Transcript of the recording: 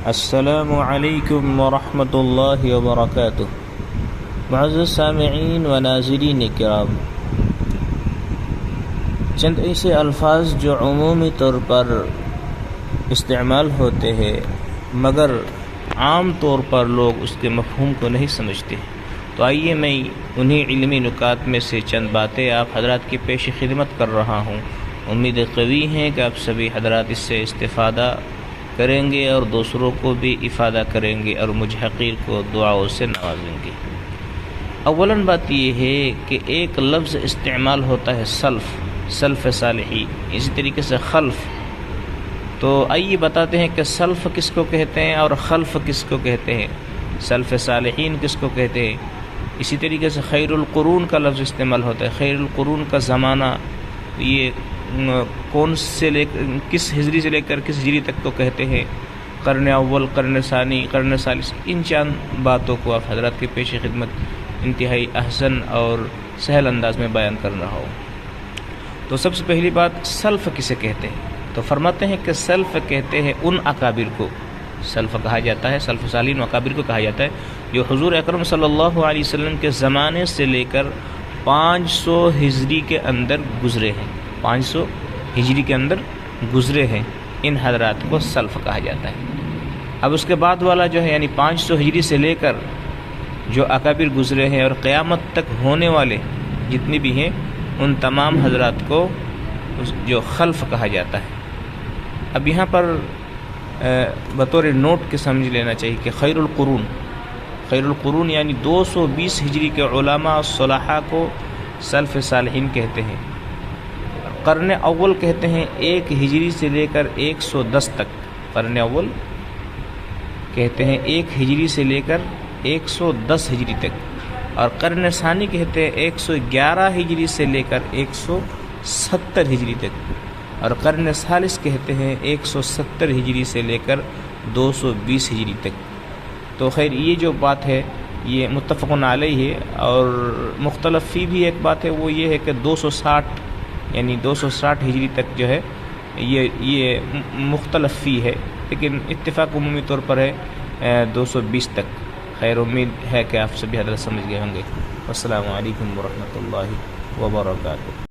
السلام علیکم ورحمۃ اللہ وبرکاتہ۔ معزز سامعین و ناظرین کرام، چند ایسے الفاظ جو عمومی طور پر استعمال ہوتے ہیں مگر عام طور پر لوگ اس کے مفہوم کو نہیں سمجھتے، تو آئیے میں انہی علمی نکات میں سے چند باتیں آپ حضرات کی پیش خدمت کر رہا ہوں۔ امید قوی ہیں کہ آپ سبھی حضرات اس سے استفادہ کریں گے اور دوسروں کو بھی افادہ کریں گے اور مجھ حقیر کو دعاؤں سے نوازیں گے۔ اولاً بات یہ ہے کہ ایک لفظ استعمال ہوتا ہے سلف صالحی، اسی طریقے سے خلف۔ تو آئیے بتاتے ہیں کہ سلف کس کو کہتے ہیں اور خلف کس کو کہتے ہیں، سلف صالحین کس کو کہتے ہیں۔ اسی طریقے سے خیر القرون کا لفظ استعمال ہوتا ہے۔ خیر القرون کا زمانہ یہ کون سے کس ہجری سے لے کر کس ہجری تک کو کہتے ہیں، قرن اول، قرن ثانی، قرن ثالث۔ ان چند باتوں کو آپ حضرات کے پیش خدمت انتہائی احسن اور سہل انداز میں بیان کر رہا ہوں۔ تو سب سے پہلی بات، سلف کسے کہتے ہیں؟ تو فرماتے ہیں کہ سلف کہتے ہیں ان اکابر کو، سلف کہا جاتا ہے، سلف صالحین و اکابر کو کہا جاتا ہے جو حضور اکرم صلی اللہ علیہ وسلم کے زمانے سے لے کر 500 ہجری کے اندر گزرے ہیں، 500 ہجری کے اندر گزرے ہیں، ان حضرات کو سلف کہا جاتا ہے۔ اب اس کے بعد والا جو ہے یعنی 500 ہجری سے لے کر جو اکابر گزرے ہیں اور قیامت تک ہونے والے جتنے بھی ہیں ان تمام حضرات کو جو خلف کہا جاتا ہے۔ اب یہاں پر بطور نوٹ کے سمجھ لینا چاہیے کہ خیر القرون یعنی 220 ہجری کے علماء صلحاء کو سلف صالحین کہتے ہیں۔ قرن اول کہتے ہیں 1 ہجری سے لے کر 110 تک، قرن اول کہتے ہیں 1 ہجری سے لے کر 110 ہجری تک، اور قرن ثانی کہتے ہیں 111 ہجری سے لے کر 170 ہجری تک، اور قرن ثالث کہتے ہیں 170 ہجری سے لے کر 220 ہجری تک۔ تو خیر یہ جو بات ہے یہ متفقن علیہ ہے، اور مختلف فی بھی ایک بات ہے، وہ یہ ہے کہ 260 یعنی 260 ہجری تک جو ہے یہ مختلف فی ہے، لیکن اتفاق عمومی طور پر ہے 220 تک۔ خیر امید ہے کہ آپ سبھی حضرات سمجھ گئے ہوں گے۔ السلام علیکم ورحمۃ اللہ وبرکاتہ۔